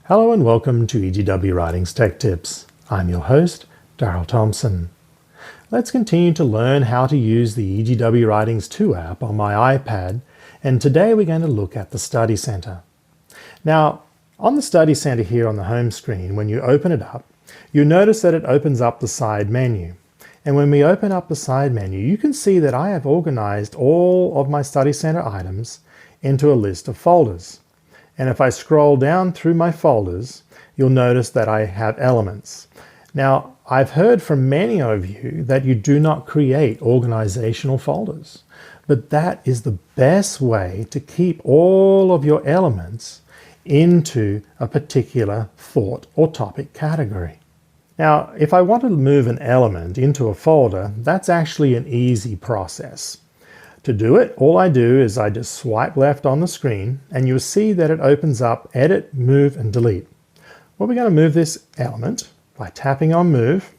Hello and welcome to EGW Writings Tech Tips. I'm your host, Darryl Thompson. Let's continue to learn how to use the EGW Writings 2 app on my iPad, and today we're going to look at the Study Center. Now, on the Study Center here on the home screen, when you open it up, you'll notice that it opens up the side menu. And when we open up the side menu, you can see that I have organized all of my Study Center items into a list of folders. And if I scroll down through my folders, you'll notice that I have elements. Now, I've heard from many of you that you do not create organizational folders, but that is the best way to keep all of your elements into a particular thought or topic category. Now, if I want to move an element into a folder, that's actually an easy process. To do it, all I do is I just swipe left on the screen and you'll see that it opens up Edit, Move, and Delete. Well, we're going to move this element by tapping on Move,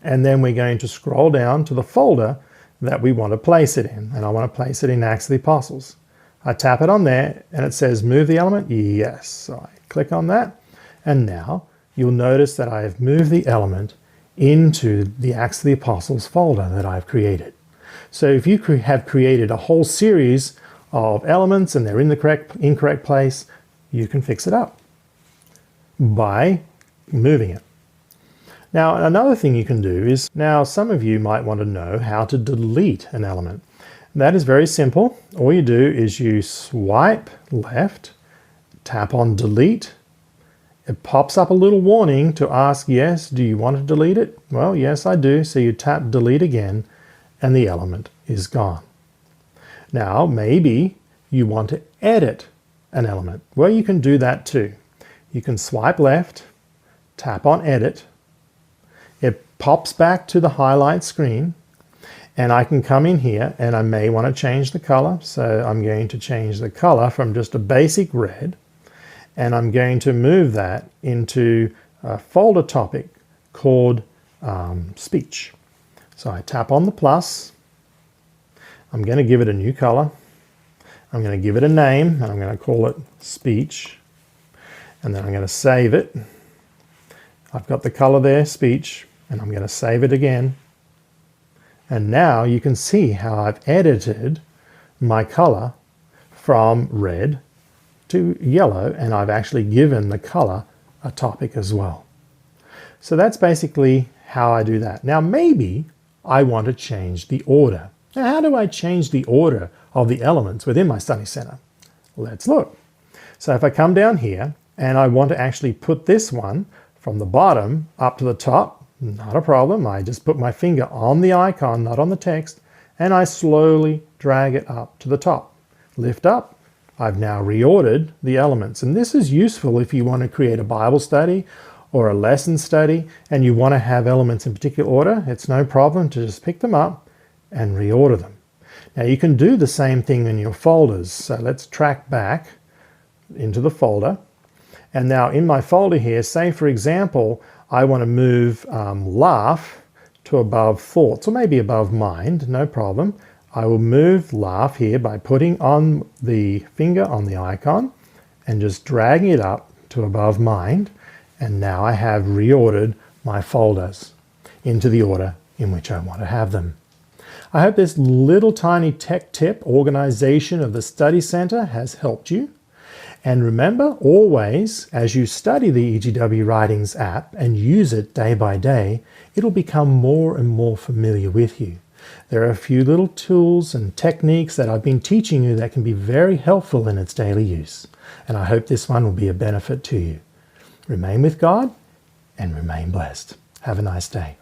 and then we're going to scroll down to the folder that we want to place it in, and I want to place it in Acts of the Apostles. I tap it on there and it says Move the element, yes. So I click on that, and now you'll notice that I have moved the element into the Acts of the Apostles folder that I've created. So if you have created a whole series of elements and they're in the incorrect place, you can fix it up by moving it. Now, another thing you can do is, now some of you might want to know how to delete an element. That is very simple. All you do is you swipe left, tap on Delete. It pops up a little warning to ask, yes, do you want to delete it? Well, yes, I do. So you tap Delete again, and the element is gone. Now, maybe you want to edit an element. Well, you can do that too. You can swipe left, tap on Edit. It pops back to the highlight screen, and I can come in here and I may want to change the color. So I'm going to change the color from just a basic red, and I'm going to move that into a folder topic called Speech. So I tap on the plus. I'm going to give it a new color. I'm going to give it a name, and I'm going to call it Speech. And then I'm going to save it. I've got the color there, Speech, and I'm going to save it again. And now you can see how I've edited my color from red to yellow, and I've actually given the color a topic as well. So that's basically how I do that. Now maybe I want to change the order. Now, how do I change the order of the elements within my Study Center? Let's look. So if I come down here and I want to actually put this one from the bottom up to the top, not a problem. I just put my finger on the icon, not on the text, and I slowly drag it up to the top. Lift up. I've now reordered the elements. And this is useful if you want to create a Bible study or a lesson study and you want to have elements in particular order. It's no problem to just pick them up and reorder them. Now you can do the same thing in your folders. So let's track back into the folder. And now in my folder here, say for example, I want to move laugh to above thoughts, or maybe above mind, no problem. I will move laugh here by putting on the finger on the icon and just dragging it up to above mind. And now I have reordered my folders into the order in which I want to have them. I hope this little tiny tech tip organization of the Study Center has helped you. And remember, always, as you study the EGW Writings app and use it day by day, it'll become more and more familiar with you. There are a few little tools and techniques that I've been teaching you that can be very helpful in its daily use. And I hope this one will be a benefit to you. Remain with God and remain blessed. Have a nice day.